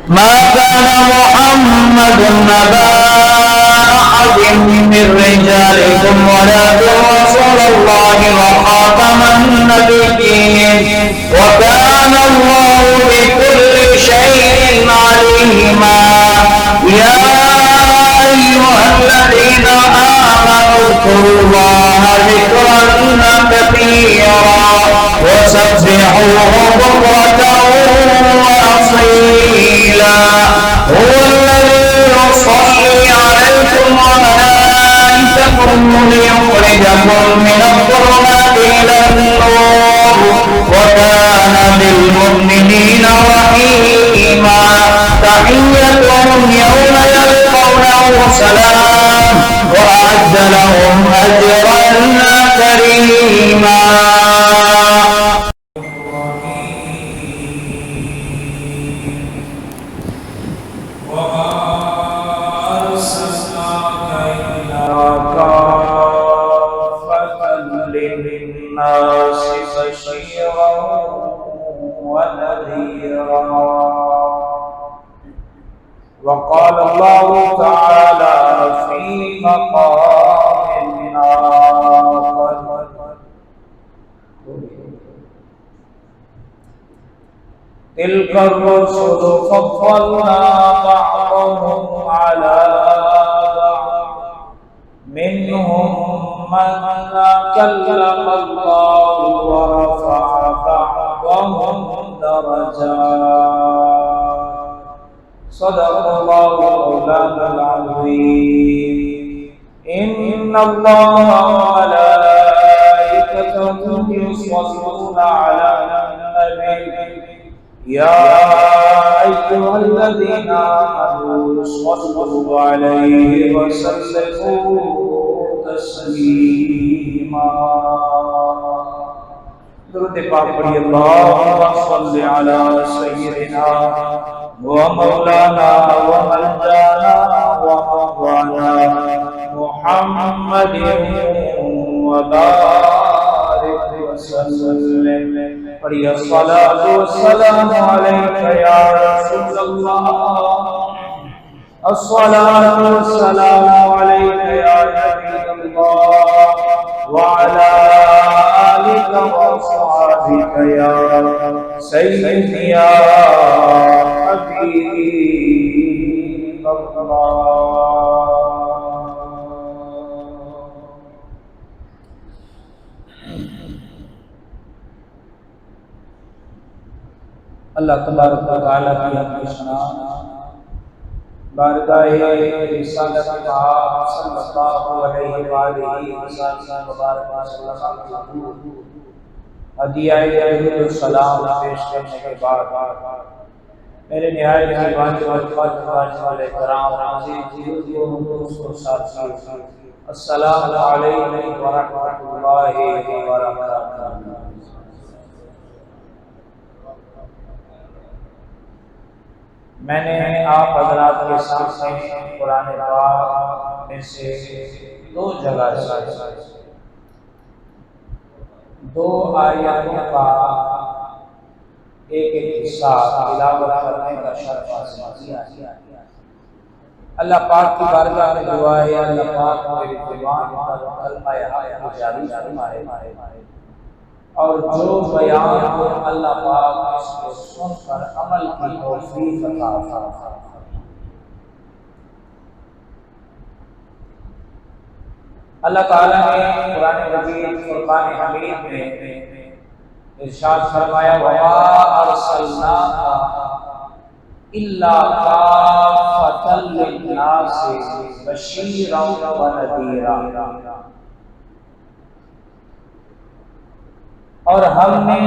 ما كان محمد أبا أحد من رجالكم ولكن رسول الله وخاتم النبيين وكان الله بكل شيء عليما. يا أيها الذين آمنوا اذكروا الله ذكرا كثيرا وسبحوه بكرة وأصيلا. هو الذي يصلي عليكم وملائكته ليخرجكم من الظلمات إلى النور وكان بالمؤمنين رحيما. تحيتهم يوم يلقونه سلام وأعد لهم أجرا كريما. للناس بشيرا ونذيرا. وقال الله تعالى في مقام آخر: تلك الرسل فضلنا بعضهم على بعض منهم من كلم الله ورفع بعضهم درجات. صدق الله مولانا العظيم. إن الله وملائكته يصلون على النبي يا أيها الذين آمنوا صلوا عليه وسلموا تسلیما. درود پاک پڑھیے. اللہم صل علی سیدنا و مولانا و ملجانا و مغوانا محمد و بارک وسلم. پڑھیے. الصلاۃ والسلام علیک یا رسول اللہ. الصلاۃ والسلام علیک یا نبی اللہ وعلى آلك وأصحابك يا سيدي يا حبيب الله. اللہ تبارک و تعالی کی حمد ثنا بارگاہ رسالت پاک صلی اللہ علیہ وآلہ وسلم مبارک ہدیہ درود و سلام پیش کرنے کے بعد میرے نہایت جوان والے کرام عزیز دوستوں ساتھیو، السلام علیکم ورحمۃ اللہ وبرکاتہ۔ میں نے آپ حضرات کے سامنے قرآن پاک میں سے دو جگہ سے دو آیاتوں کا ایک حصہ تلاوت کرنے کا شرف حاصل کیا۔ اللہ پاک کی بارگاہ میں دعا ہے اللہ پاک میری زبان پر کلمہ حق کو جاری فرمائے اور جو بیان ہو اللہ پاک اس کو سن کر عمل کی توفیق عطا فرمائے۔ اللہ تعالیٰ نے قرآن مجید فرقان حمید میں ارشاد فرمایا وَمَا أَرْسَلْنَاكَ إِلَّا كَافَّةً لِلنَّاسِ بَشِيرًا وَنَذِيرًا، اور ہم نے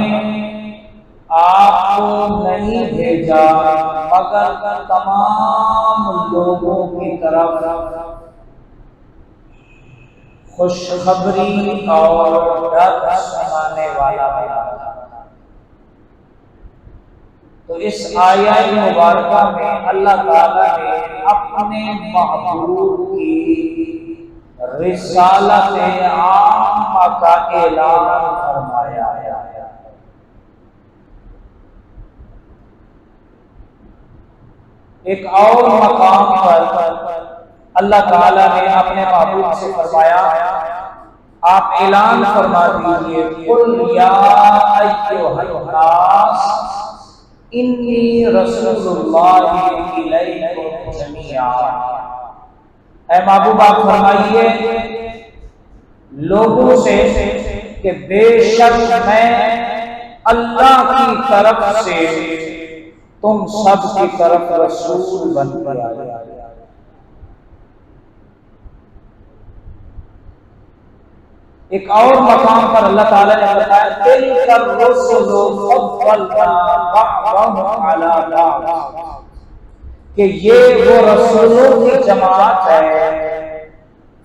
آپ کو نہیں بھیجا مگر تمام لوگوں کی طرف خوشخبری اور ڈر سنانے والا بنا۔ تو اس آیت مبارکہ میں اللہ تعالیٰ نے اپنے محبوب کی رسالت عامہ کا اعلان فرمایا۔ ایک اور مقام پر اللہ تعالیٰ نے اپنے محبوب سے فرمایا، آپ اعلان فرما دیجئے، قل یا ایھا الناس انی رسول اللہ الیکم جمیعا، اے محبوب آپ فرمائیے لوگوں سے کہ بے شک میں اللہ کی طرف سے تم سب کی طرف رسول بن کے آیا۔ ایک اور مقام پر اللہ تعالیٰ نے بتایا تِلْكَ الرُّسُلُ فَضَّلْنَا بَعْضَهُمْ عَلَىٰ بَعْضٍ، کہ یہ وہ رسولوں کی جماعت ہے،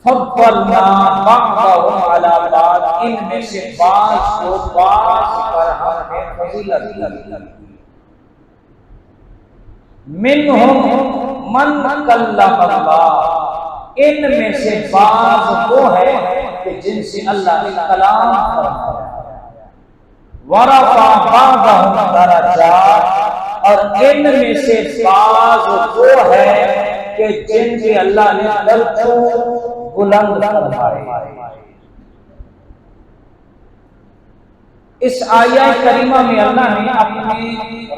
فَضَّلْنَا بَعْضَهُمْ عَلَىٰ بَعْضٍ، ان میں سے بعض کو بعض پر ہم نے فضیلت دی، مِنْهُمْ مَنْ كَلَّمَ اللَّهُ، ان میں سے بعض وہ ہے کہ جن سے اللہ نے کلام فرمایا، وَرَفَعَ بَعْضَهُمْ دَرَجَاتٍ، اور ان میں سے بعض وہ ہے کہ جن سے اللہ نے درجوں بلند فرمائے۔ اس آیہ کریمہ میں اللہ نے اپنے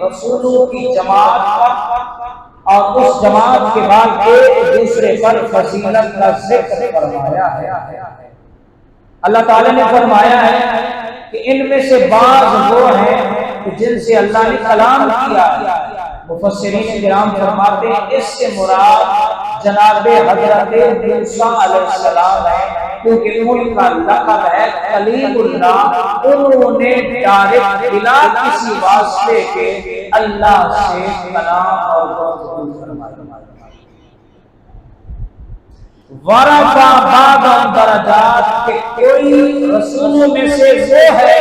رسولوں کی جماعت کا اور اس جماعت کے بعد ایک دوسرے پر فضیلت کا ذکر فرمایا ہے۔ اللہ تعالیٰ نے فرمایا ہے کہ ان میں سے بعض وہ ہیں جن سے اللہ نے کلام کیا۔ مفسرین کرام فرماتے ہیں اس سے مراد جناب حضرت موسیٰ علیہ السلام ہے، کیونکہ ان کا لقب ہے کلیم اللہ، انہوں نے ڈائریکٹ بلا کسی واسطے کے اللہ سے کلام اور گفتگو فرمائی۔ ورفع بعضهم درجات، کہ کوئی رسولوں میں سے وہ ہے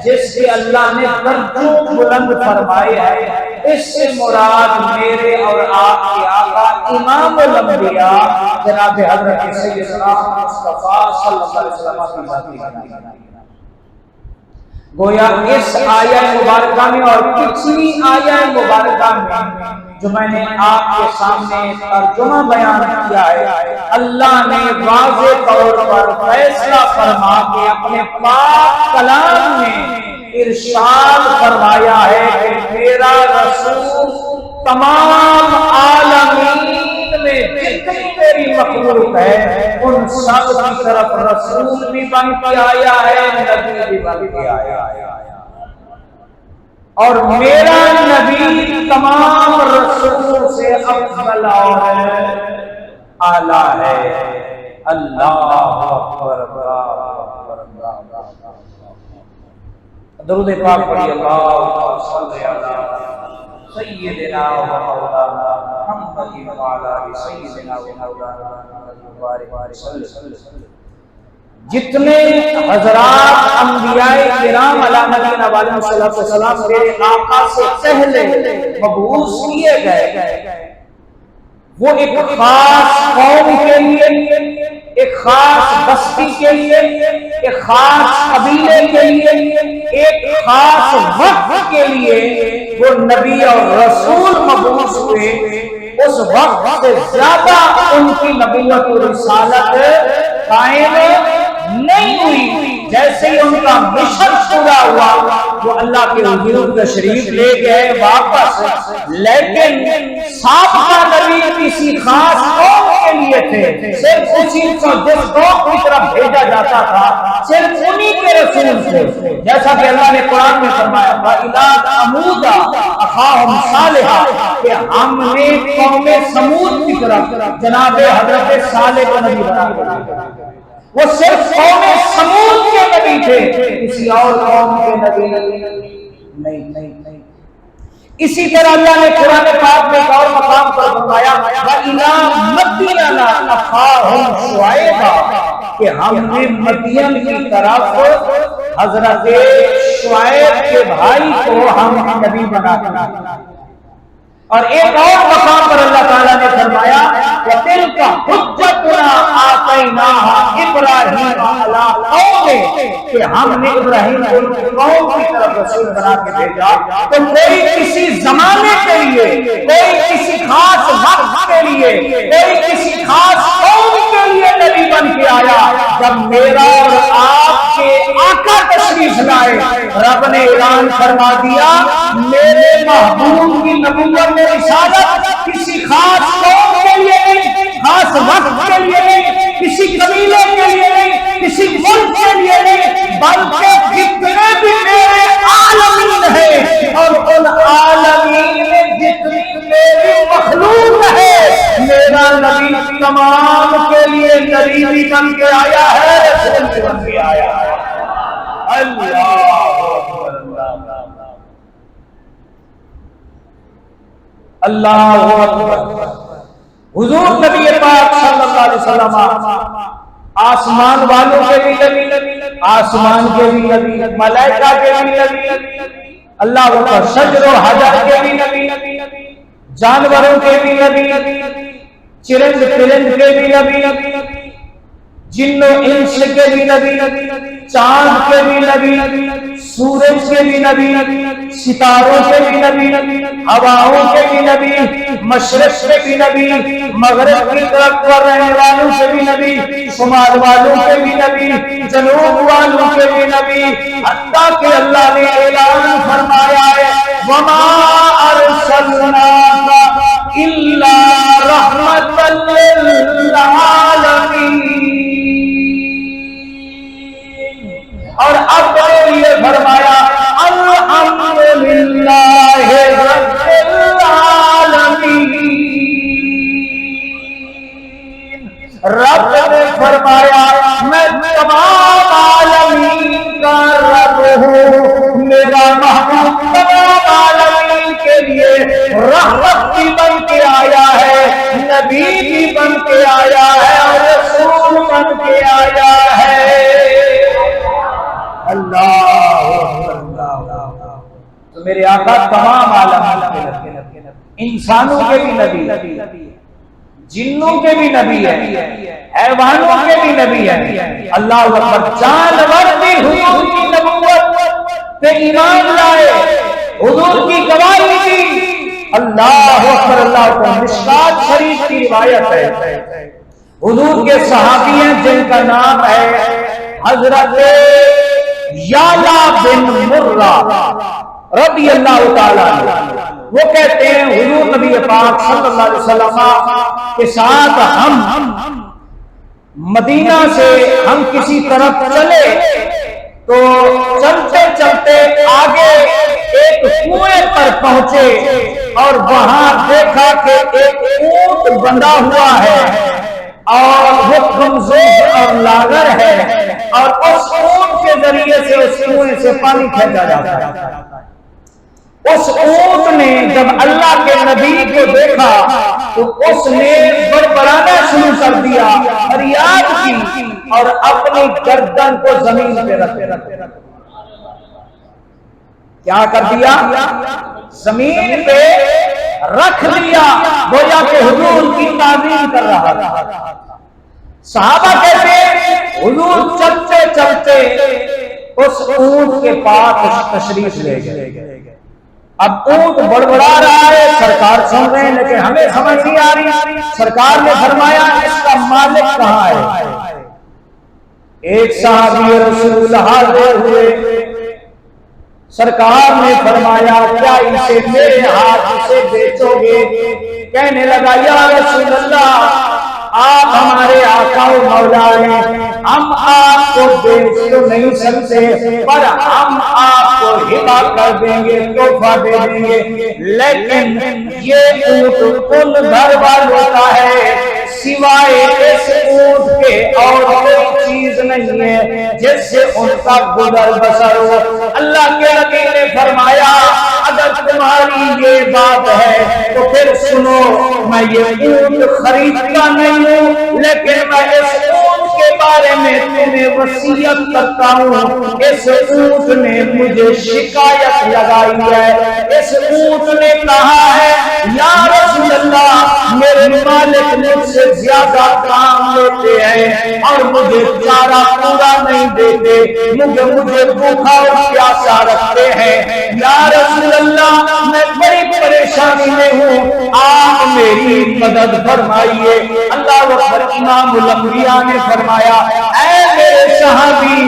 جس سے اللہ نے درجوں بلند فرمائے ہیں۔ اس سے مراد میرے اور آپ کے آقا امام الانبیاء جناب حضرت سیدنا مصطفیٰ صلی اللہ علیہ وسلم کی ذات ہے۔ گویا اس آیہ مبارکہ میں اور پچھلی آیہ مبارکہ میں جو میں نے آپ کے سامنے ترجمہ بیان کیا ہے، اللہ نے واضح طور پر فیصلہ فرما کے اپنے پاک کلام میں ارشاد فرمایا ہے کہ میرا رسول تمام عالمین میں جتنی میری مخلوق ہے ان سب کی طرف رسول بھی بن کے آیا ہے، نبی بھی بن کے آیا ہے، اور میرا نبی تمام رسولوں سے افضل اور اعلیٰ ہے۔ اللہ اکبر۔ درود پاک پڑھی، اللہم صلی علی سیدنا و مولانا محمد وعلی سیدنا و مولانا محمد وبارک وسلم۔ جتنے حضرات انبیاء کرام علیہ نبینا علیہ السلام میرے آقا سے پہلے مبعوث کیے گئے، وہ ایک خاص قوم کے لیے، ایک خاص بستی کے لیے، ایک خاص قبیلے کے لیے، ایک خاص وقت کے لیے وہ نبی اور رسول مبعوث ہوئے۔ اس وقت سے زیادہ ان کی نبوت و رسالت قائم نہیں ہوئی۔ جیسے ہی ان کا مشن پورا ہوا وہ اللہ کے حضور تشریف لے گئے واپس، لیکن سابقہ نبی کسی خاص قوم کے لیے تھے، صرف اسی کو جس قوم کی طرف بھیجا جاتا تھا صرف انہی کے رسول تھے، جیسا کہ اللہ نے قرآن میں فرمایا وَإِلَىٰ ثَمُودَ أَخَاهُمْ صَالِحًا، کہ ہم نے قوم سمود کی طرف جناب حضرت صالح کو نبی بنا دیا۔ وہ صرف قوم سمود کے نبی تھے، کسی اور قوم کے نبی نہیں۔ اسی طرح اللہ نے قرآن پاک میں ایک اور مقام پر فرمایا وَإِلَىٰ مَدْيَنَ أَخَاهُمْ شُعَيْبًا، کہ ہم نے مدین کی طرف حضرت شعیب کے بھائی کو ہم نبی بنا دیا۔ اور ایک اور مقام پر اللہ تعالیٰ نے فرمایا وَتِلْكَ حُجَّتُنَا آتَيْنَاهَا إِبْرَاهِيمَ عَلَىٰ قَوْمِهِ، کہ ہم نے ابراہیم کو ان کی قوم کی طرف رسول بنا کے بھیجا۔ تو کوئی کسی زمانے کے لیے، کوئی کسی خاص وقت کے لیے، کوئی کسی خاص قوم کے لیے نبی بن کے آیا۔ جب میرا اور آپ کے آقا تشریف لائے، رب نے اعلان فرما دیا میرے محبوب کی نبوت میں رسالت کسی خاص قوم کے لیے نہیں، خاص وقت کے لیے نہیں، کسی قبیلے کے لیے نہیں، کسی ملک کے لیے نہیں، بلکہ جتنے بھی میرے عالمین ہیں اور ان عالمین میں جتنی میری مخلوق ہے، میرا نبی تمام کے لیے نبی بھی بن کے آیا ہے، رسول بھی بن کے آیا ہے۔ اللہ اکبر۔ حضور نبی پاک صلی اللہ علیہ وسلم آسمان والوں کے بھی نبی، آسمان کے بھی نبی، ملائکہ کے بھی نبی، اللہ اکبر، شجر و حجر کے بھی نبی، جانوروں کے بھی نبی، چرند پرند کے بھی نبی، جن و انس کے بھی نبی، چاند کے بھی نبی، سورج کے بھی نبی، ستاروں کے بھی نبی، ہواؤں کے بھی نبی، مشرق کے بھی نبی، مغرب کی طرف پر رہنے والوں کے بھی نبی، شمال والوں کے بھی نبی، جنوب والوں کے بھی نبی، حتیٰ کہ اللہ نے اعلان فرمایا ہے وَمَا أَرْسَلْنَاكَ إِلَّا رَحْمَةً لِّلْعَالَمِينَ۔ اور اب میرے لیے فرمایا الحمدللہ رب العالمین۔ رب نے فرمایا میں تمام عالمین کا رب ہوں، میرا محبوب تمام عالمین کے لیے رحمت بھی بن کے آیا ہے، نبی بھی بن کے آیا ہے اور رسول بن کے آیا ہے۔ اللہ تو میرے آقا تمام عالمین کے نبی، انسانوں کے بھی نبی، جنوں کے بھی نبی ہے، حیوانوں کے بھی نبی ہے، اللہ اکبر، جانور بھی حضور کی نبوت پہ ایمان لائے، حضور کی گواہی دی۔ اللہ اکبر، اللہ اکبر۔ مشکات شریف کی روایت ہے، حضور کے صحابی ہیں جن کا نام ہے حضرت یالا بن مرہ رضی اللہ تعالیٰ عنہ۔ وہ کہتے ہیں حضور نبی پاک صلی اللہ علیہ وسلم کے ساتھ ہم مدینہ سے ہم کسی طرف چلے تو چلتے چلتے آگے ایک کنویں پر پہنچے اور وہاں دیکھا کہ ایک اونٹ بندھا ہوا ہے اور وہ کمزور اور لاغر ہے، اور اس اونٹ کے ذریعے سے اس کنویں سے پانی کھینچا جاتا ہے۔ اس اونٹ نے جب اللہ کے نبی کو دیکھا تو اس نے بڑبڑانا شروع کر دیا، فریاد کی اور اپنی گردن کو زمین پہ رکھ کیا کر دیا؟ زمین پہ رکھ دیا، گویا کہ حضور کی تعظیم کر رہا تھا۔ صحابہ کہتے ہیں حضور چلتے چلتے اس اونٹ کے پاس تشریف لے گئے۔ اب اونٹ بڑبڑا رہا ہے، سرکار سن رہے ہیں لیکن ہمیں سمجھ نہیں آ رہی۔ سرکار نے فرمایا اس کا مالک کہاں ہے؟ ایک صحابی رسول حاضر ہوئے، سرکار نے فرمایا کیا اسے میرے ہاتھ سے بیچو گے؟ کہنے لگا یا رسول اللہ آپ ہمارے آقا و مولا ہیں، ہم آپ کو بیچ تو نہیں سکتے پر ہم آپ کو ہبہ کر دیں گے، تحفہ دے دیں گے، لیکن یہ اونٹ ان گھر والوں کا ہے، سوائے اس اونٹ کے اور کوئی چیز نہیں ہے جس سے ان کا گزر بسر ہو۔ اللہ کے نبی نے فرمایا اگر تمہاری یہ بات ہے تو پھر سنو، میں یہ اونٹ خریدتا نہیں ہوں لیکن میں اس اونٹ کے بارے میں تمہیں وصیت کرتا ہوں۔ اس اونٹ نے مجھے شکایت لگائی ہے، اس اونٹ نے کہا ہے یا رسول اللہ میرے مالک مجھ سے زیادہ کام لیتے ہیں اور مجھے چارہ پورا نہیں دیتے، مجھے بھوکا اور پیاسا رکھتے ہیں، یا رسول اللہ میں بڑی پریشانی میں ہوں، آپ میری میری مدد فرمائیے۔ اللہ اکبر۔ امام الانبیاء نے فرمایا اے میرے صحابی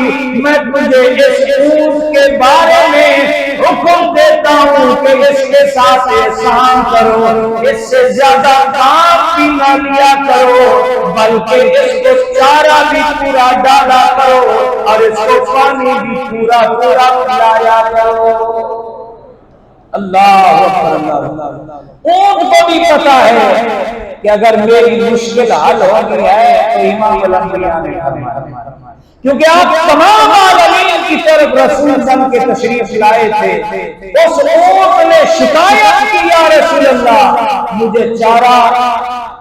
میں تجھے اس اونٹ کے بارے میں حکم دیتا ہوں کہ اس کے ساتھ احسان کرو، اس سے زیادہ کام بھی نہ لیا کرو، بلکہ اس کو چارہ بھی پورا ڈالا کرو اور اس کو پانی بھی پورا پورا پلایا کرو۔ اللہ اکبر۔ اونٹ کو بھی پتا ہے کہ اگر میری مشکل حل ہو گئی ہے تو امام الانبیاء نے فرمایا، کیونکہ آپ تمام عالمین کی طرف رسول بن کے تشریف لائے تھے۔ اس اونٹ نے شکایت کی یا رسول اللہ مجھے چارہ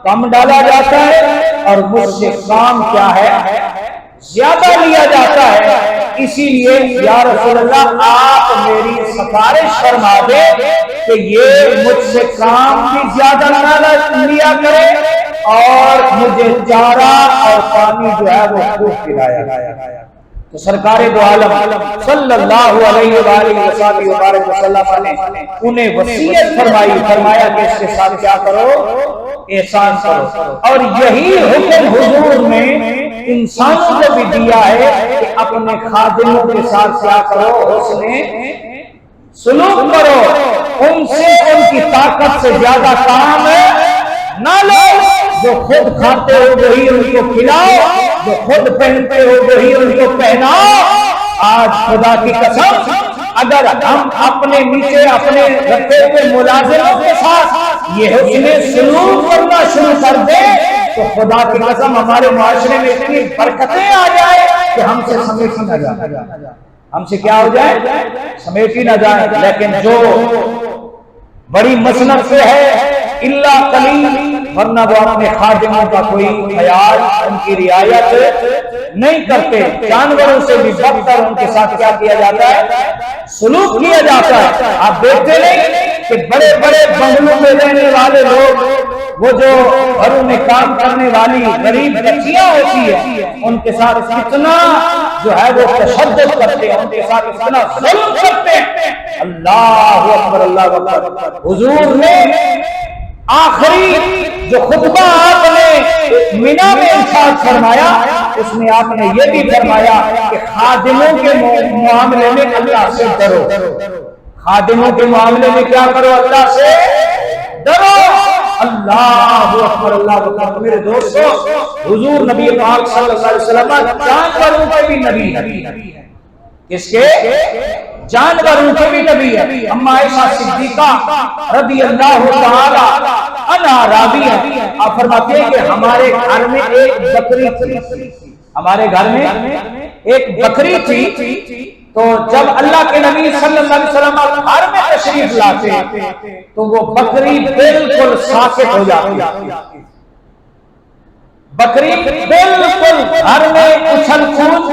کم ڈالا جاتا ہے اور مجھ سے کام کیا ہے زیادہ لیا جاتا ہے، اسی لیے یا رسول اللہ آپ میری سفارش فرما دے کہ یہ مجھ سے کام بھی زیادہ نہ لیا کرے اور مجھے چارہ اور پانی جو ہے وہ خوب پلایا گیا۔ تو سرکار دو عالم صلی اللہ علیہ وآلہ وسلم نے انہیں وصیت فرمائی، فرمایا کہ اس کے ساتھ کیا کرو، احسان کرو۔ اور یہی حکم حضور نے انسانوں کو بھی دیا ہے کہ اپنے خادموں کے ساتھ کیا کرو، حسن سلوک کرو، ان سے ان کی طاقت سے زیادہ کام نہ لو، جو خود کھاتے ہو وہی ان کو کھلاؤ، جو خود پہنتے ہو وہی ان کو پہناؤ۔ آج خدا کی قسم اگر ہم اپنے نیچے اپنے رکھے ہوئے ملازموں کے ساتھ یہ حسن سلوک کرنا شروع کر دیں تو خدا کی قسم ہمارے معاشرے میں اتنی برکتیں آ جائے کہ ہم سے سمیٹی نہ جائے، ہم سے کیا ہو جائے، سمیٹی نہ جائے۔ لیکن جو بڑی مسنت سے ہے اللہ قلیل، ورنہ وہ اپنے خادموں کا کوئی خیال، ان کی رعایت نہیں کرتے، جانوروں سے بھی بدتر ان کے ساتھ کیا کیا جاتا ہے، سلوک کیا جاتا ہے۔ آپ دیکھتے نہیں کہ بڑے بڑے بنگلوں میں رہنے والے لوگ، وہ جو گھروں میں کام کرنے والی غریب بچیاں ہوتی ہیں ان کے ساتھ کتنا جو ہے وہ تشدد کرتے ہیں، ان کے ساتھ اتنا ظلم کرتے ہیں۔ اللہ اکبر، اللہ اکبر۔ حضور نے آخری جو خطبہ آپ نے مینا میں ارشاد فرمایا اس میں آپ نے یہ بھی فرمایا کہ خادموں کے معاملے میں اللہ سے ڈرو، خادموں کے معاملے میں کیا کرو، اللہ سے ڈرو۔ اللہ اکبر، اللہ اکبر۔ میرے دوستو، حضور نبی پاک صلی اللہ علیہ وسلم جانوروں کے بھی نبی ہے، کس کے؟ جانوروں کے بھی نبی ہے۔ اما عائشہ صدیقہ رضی اللہ تعالی عنہا راوی ہے، آپ فرماتے ہیں کہ ہمارے گھر میں ایک بکری تھی، ہمارے گھر میں ایک بکری تھی، تو جب اللہ کے نبی صلی اللہ علیہ وسلم گھر میں تشریف لاتے تو وہ بکری بالکل ساکت ہو جاتی، بکری بالکل گھر میں اچھل کود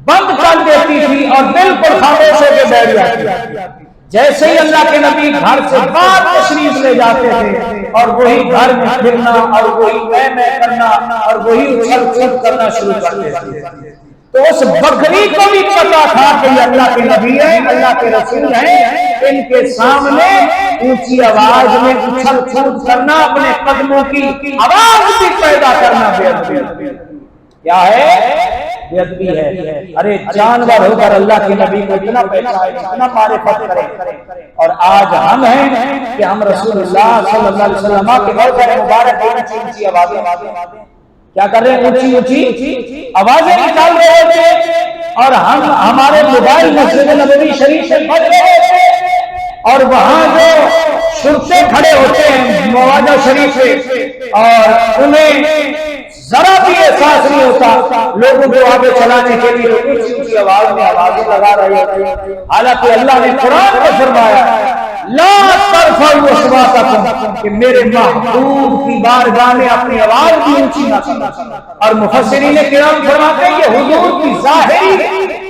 بند کر دیتی تھی اور بالکل خاموش ہو کے بیٹھ جاتی۔ جیسے ہی اللہ کے نبی گھر سے باہر تشریف لے جاتے تھے اور وہی گھر میں پھرنا اور وہی میں کرنا اور وہی اچھل کود کرنا شروع کر دیتے تھے۔ تو اس بکری کو بھی پتا تھا کہ یہ اللہ کے نبی ہیں، اللہ کے رسول ہیں، ان کے سامنے اونچی آواز میں اچھل کود کرنا، اپنے قدموں کی آواز بھی پیدا کرنا بے ادبی کیا ہے، بے ادبی ہے۔ ارے جانور ہو کر اللہ کے نبی کو اتنا پہچانے، اتنا معرفت کریں، اور آج ہم ہیں کہ ہم رسول اللہ صلی اللہ علیہ وسلم کے موضع مبارک اونچی اونچی آوازیں کیا کر رہے ہیں، اونچی اونچی آوازیں نکال رہے ہوتے، اور ہم ہمارے موبائل مسجد نبوی شریف سے بج رہے ہوتے، اور وہاں جو شرطے کھڑے ہوتے ہیں مواجہ شریف سے، اور انہیں ذرا بھی احساس نہیں ہوتا لوگوں کو آگے چلانے کے لیے اونچی اونچی آواز میں آوازیں لگا رہے ہوتے۔ حالانکہ اللہ نے قرآن میں فرمایا لا ترفعوا اصواتکم، کہ میرے محبوب کی بارگاہ میں اپنی آواز بھی اونچی نہ کرنا۔ اور مفسرین کرام فرماتے ہیں کہ حضور کی ظاہری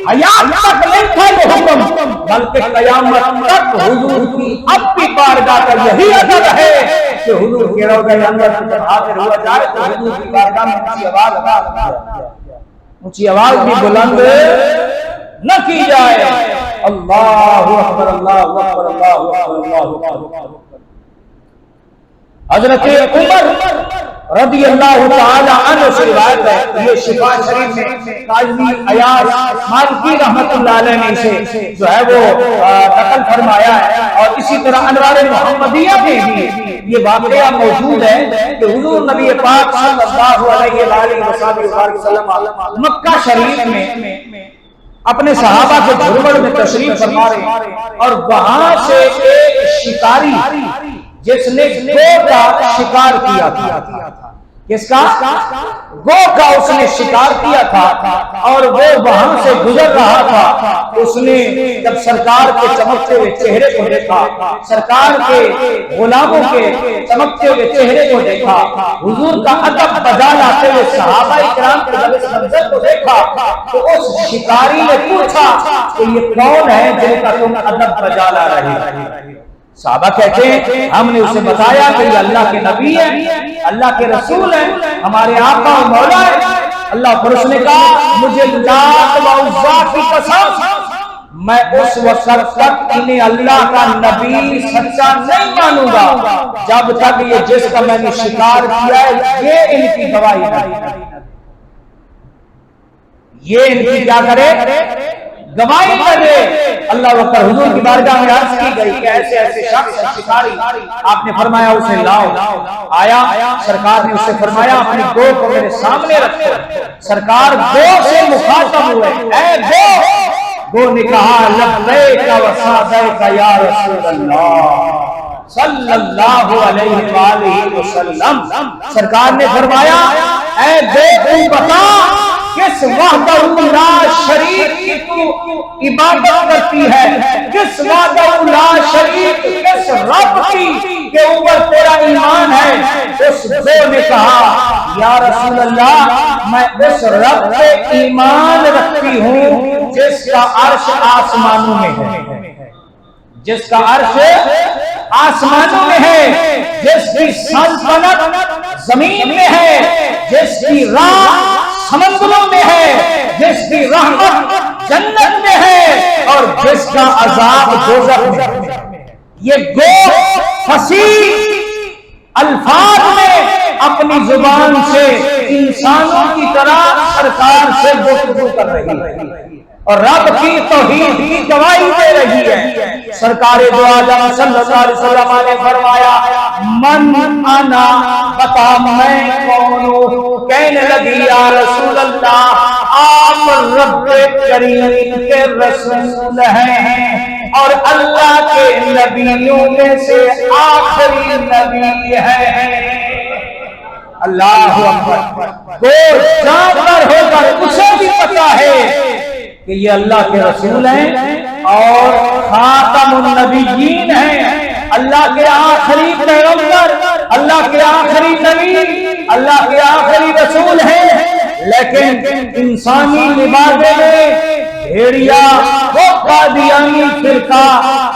حیات تک نہیں تھا یہ حکم، بلکہ قیامت تک حضور کی اب بھی بارگاہ کا یہی ادب ہے کہ حضور کے روضہ اندر جب حاضر ہوا جائے تو حضور کی بارگاہ میں اونچی آواز بھی بلند نہ کی جائے۔ اللہ اکبر، اللہ اکبر، اللہ اکبر، اللہ اکبر۔ حضرت عمر رضی اللہ تعالی عنہ سے روایت ہے، یہ شفا شریف میں قاضی ایاز مالکی رحمت اللہ علیہ نے اسے جو ہے وہ نقل فرمایا ہے، اور اسی طرح انوار محمدیہ میں بھی یہ واقعہ موجود ہے کہ حضور نبی پاک صلی اللہ علیہ وآلہ وسلم مکہ شریف میں اپنے صحابہ کے جھرمٹ میں تشریف فرما رہے ہیں، اور وہاں سے ایک شکاری جس نے گو کا شکار کیا تھا، کس کا؟ گو کا اس نے شکار کیا تھا، اور وہ وہاں سے گزر رہا تھا۔ اس نے جب سرکار کے چمکتے ہوئے چہرے کو دیکھا، سرکار کے غلاموں کے چمکتے ہوئے چہرے کو دیکھا، حضور کا ادب بجا لاتے ہوئے صحابہ کرام کے جب اس منظر کو دیکھا تو اس شکاری نے پوچھا کہ یہ کون ہے جن کا تم ادب بجا لا رہے ہو؟ صحابہ کہتے ہیں ہم نے اسے بتایا کہ یہ اللہ کے نبی ہے، اللہ کے رسول ہیں، ہمارے آقا و مولا ہے۔ اللہ پر اس نے کہا مجھے لات و عزا کی قسم میں اس وقت تک انہیں اللہ کا نبی سچا نہیں مانوں گا جب تک یہ جس کا میں نے شکار کیا ہے یہ ان کی گواہی نہیں، یہ ان کی کیا کرے؟ گواہی کرے۔ اللہ اکبر۔ حضور کی بارگاہ میں عرض کی گئی کہ ایسے ایسے شخص شکاری، آپ نے فرمایا اسے لاؤ۔ آیا، سرکار نے اسے فرمایا اپنی گو کو میرے سامنے رکھو۔ سرکار گو سے مخاطب ہوئے، اے گو۔ گو نے کہا لبیک و سعدیک یا رسول اللہ صلی اللہ علیہ وآلہ وسلم۔ سرکار نے فرمایا اے گو تو بتا کس وحدہ لا شریک کی تو عبادت کرتی ہے، کس وحدہ لا شریک، کس رب کی کے اوپر تیرا ایمان ہے؟ اس گو نے کہا یا رسول اللہ میں اس رب پہ ایمان رکھتی ہوں جس کا عرش آسمانوں میں ہے، جس کا عرش آسمانوں میں ہے، جس کی سلطنت زمین میں ہے، جس کی راہ سمندروں میں ہے، جس کی رحمت جنت میں ہے، اور جس کا عذاب دوزخ میں ہے۔ یہ گو فصیح الفاظ میں اپنی زبان سے انسانوں کی طرح سرکار سے گفتگو کر رہی ہے اور رب کی توحید کی گواہی دے رہی ہے۔ سرکار دو عالم صلی اللہ علیہ وسلم نے فرمایا من انا، بتا میں کون ہوں؟ کہنے لگی یا رسول اللہ آپ رب کریم کے رسول ہیں اور اللہ کے نبیوں میں سے آخری نبی ہے۔ اللہ اکبر۔ وہ جانور ہو کر اسے بھی پتا ہے کہ یہ اللہ کے رسول ہیں اور خاتم النبیین ہیں، اللہ کے آخری پیغمبر، اللہ کے آخری نبی، اللہ کے آخری رسول ہیں، لیکن انسانی لبادے میں بھیڑیا وہ قادیانی فرقہ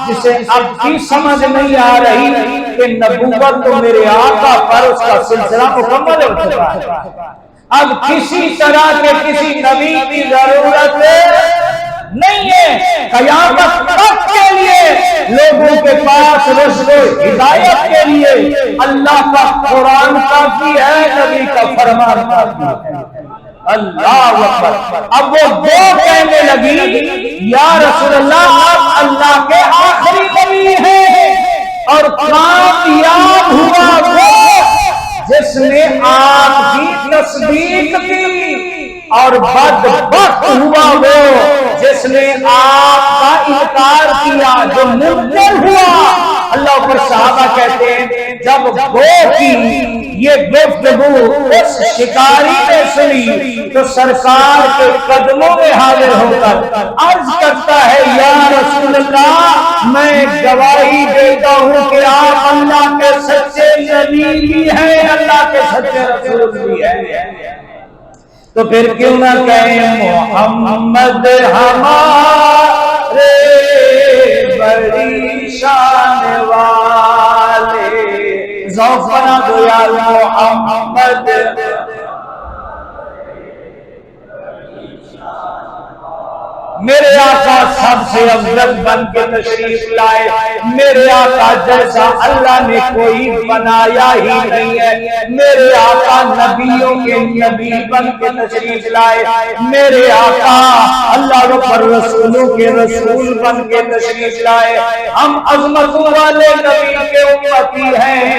جسے اب بھی سمجھ نہیں آ رہی کہ نبوت تو میرے آقا پر اس کا سلسلہ مکمل ہو چکا ہے، اب کسی طرح کے کسی نبی کی ضرورت نہیں ہے۔ قیامت تک کے لیے لوگوں کے پاس رشد و ہدایت کے لیے اللہ کا قرآن کافی ہے، نبی کا فرمان کافی ہے۔ اللہ اکبر۔ اب وہ دو کہنے لگی یا رسول اللہ آپ اللہ کے آخری نبی ہیں اور کامیاب ہوا وہ جس نے آپ کی تصدیق کی اور بدبخت ہوا وہ جس نے آپ کا انکار کیا جو منکر ہوا۔ اللہ پر صحابہ کہتے ہیں جب گو کی یہ گفتگو اس شکاری نے سنی تو سرکار کے قدموں میں حاضر ہو کر عرض کرتا ہے یا رسول اللہ میں گواہی دیتا ہوں کہ آپ اللہ کے سچے نبی بھی ہیں، اللہ کے سچے رسول بھی ہیں، تو پھر کیوں نہ کہیں محمد ہمارے بڑی شان والے، ذوق بنا دو یا میرے آقا سب سے افضل بن کے تشریف لائے، میرے آقا جیسا اللہ نے کوئی بنایا ہی نہیں ہے، میرے آقا نبیوں کے نبی بن کے تشریف لائے، میرے آقا اللہ پر رسولوں کے رسول بن کے تشریف لائے۔ ہم عظمتوں والے نبی کے امتی ہیں،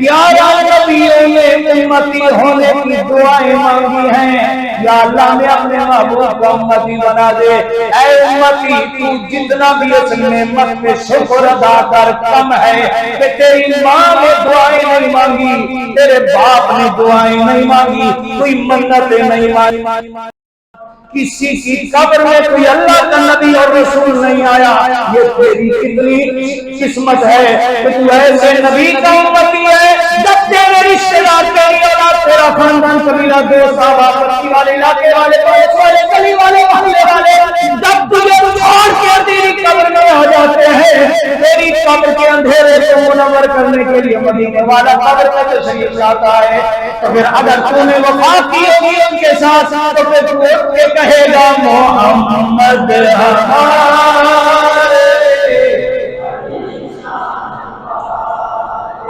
11 نبیوں نے امتی ہونے کی دعائیں مانگی ہیں، یا اللہ نے اپنے محبوب کا امتی بنا دے۔ اے امتی تو جتنا بھی اس نعمت پہ شکر ادا کر کم ہے کہ تیری ماں نے دعائیں نہیں مانگی، تیرے باپ نے دعائیں نہیں مانگی، کوئی منتیں نہیں مانگی، کسی کی قبر میں کوئی اللہ کا نبی اور رسول نہیں آیا۔ یہ تیری کتنی قسمت ہے کہ تو ایسے نبی کا امتی ہے۔ جب تیرے رشتے دار، تیری اولاد، تیرا خاندان، قبیلہ، دوست، احباب، بستی والے، علاقے والے، پڑوس والے، گلی والے، محلے والے جب تجھے چھوڑ کے تیری قبر میں آ جاتے ہیں، تیری قبر کے اندھیرے کو منور کرنے کے لیے مدینے والا قبر میں تشریف لاتا ہے، تو پھر اگر تو نے وفا کی ہوگی ان کے ساتھ تو پھر تو اٹھ کے کہے گا محمد ہمارے۔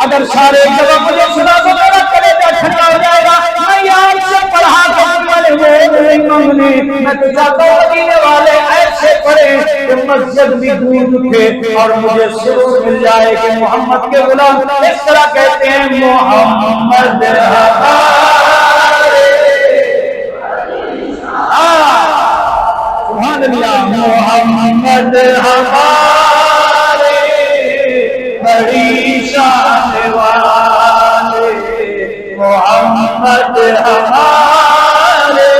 اگر سارے جگہ مجھے سنا تو میرا کلیجہ ٹھنڈا ہو جائے گا۔ میں یار سے پڑھا کرنے والے وہ نہیں مانگنے، میں تو چاہتا ہوں مدینے والے ایسے پڑھے کہ مسجد بھی دور اٹھے اور مجھے سرور مل جائے کہ محمد کے غلام اس طرح کہتے ہیں محمد ہمارے۔ سبحان اللہ، محمد ہمارے بڑی شان والے، محمد ہمارے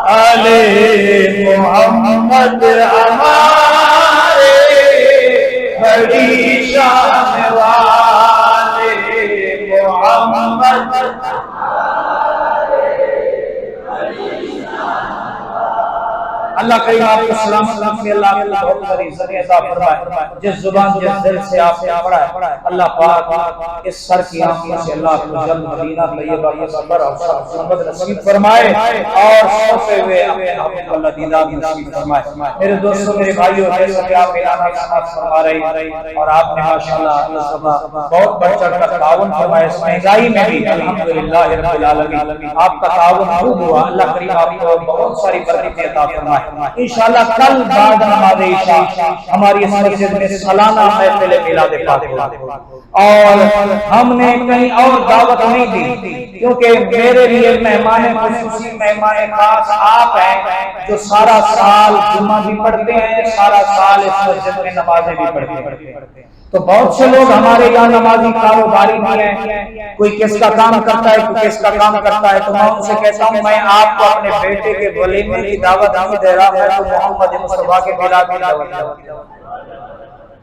آلے، محمد ہمارے بڑی شان والے، محمد اللہ کریم آپ کو سلامت رکھے، اللہ آپ کو بہت ساری عزتیں عطا فرمائے۔ جس زبان جس دل سے آپ نے پڑھا ہے، اللہ پاک اس سر کی آنکھوں سے اللہ کو جلد مدینہ طیبہ کا سفر اور صحبت نصیب فرمائے اور سوتے ہوئے اپنے حبیب اللہ دیدار نصیب فرمائے۔ میرے دوستوں، میرے بھائیوں، جیسا کہ آپ اعلان سماعت فرما رہے ہیں اور آپ نے ماشاءاللہ اس دفعہ بہت بڑھ چڑھ کر تعاون فرمایا، اس مہنگائی میں بھی الحمدللہ رب العالمین آپ کا تعاون خوب ہوا۔ اللہ کریم آپ کو بہت ساری برکتیں عطا فرمائے۔ انشاءاللہ کل بعد نماز عشاء ہماری اس مسجد میں سالانہ محفل میلاد پاک ہوگا اور ہم نے کہیں اور دعوت نہیں دی، کیونکہ میرے لیے مہمان خصوصی، مہمان خاص آپ ہیں جو سارا سال جمعہ بھی پڑھتے ہیں، سارا سال اس مسجد میں نمازیں بھی پڑھتے ہیں۔ تو بہت سے لوگ ہمارے یہاں نمازی کاروباری بھی ہیں، کوئی کس کا کام کرتا ہے، کوئی کس کا کام کرتا ہے، تو میں ان سے کہتا ہوں میں آپ کو اپنے بیٹے کے ولیمے کی دعوت نہیں دے رہا، میں تو محمد مصطفیٰ کے میلاد کی دعوت دے رہا،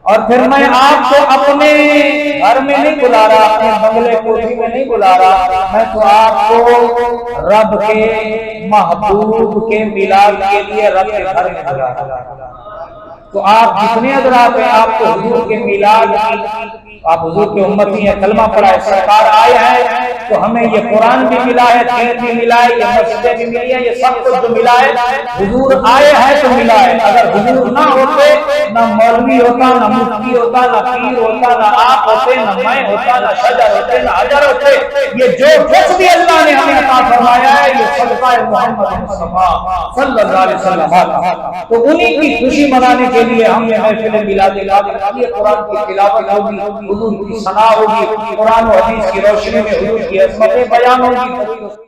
اور پھر میں آپ کو اپنے گھر میں نہیں بلا رہا، اپنے بنگلے کوٹھی میں نہیں بلا رہا، میں تو آپ کو رب کے محبوب کے میلاد کے لیے رب کے گھر میں بلا رہا۔ تو آپ جتنے حضرات ہیں آپ کو حضور کے میلاد کی، آپ حضور کے امتی ہیں، کلمہ پڑھا ہے، سرکار آئے ہیں تو ہمیں یہ قرآن بھی ملا ہے، دین بھی ملا ہے، یہ مسجدیں بھی ملی ہیں، یہ سب کچھ جو ملا ہے حضور آئے ہیں تو ملا ہے۔ اگر حضور نہ ہوتے، نہ مولوی ہوتا، نہ مفتی ہوتا، نہ پیر ہوتا، نہ آپ ہوتے، نہ میں ہوتا، نہ شجر ہوتے، نہ حجر ہوتے، یہ جو کچھ بھی اللہ نے ہمیں عطا فرمایا ہے یہ صدقہ محمد مصطفیٰ صلی اللہ علیہ وسلم، تو انہی کی خوشی منانے کے لیے ہم نے محفل میلاد کی، قرآن کی تلاوت ہوگی، حضور کی ثنا ہوگی، قرآن و حدیث کی روشنی میں حضور کی عظمتیں بیان ہوگی۔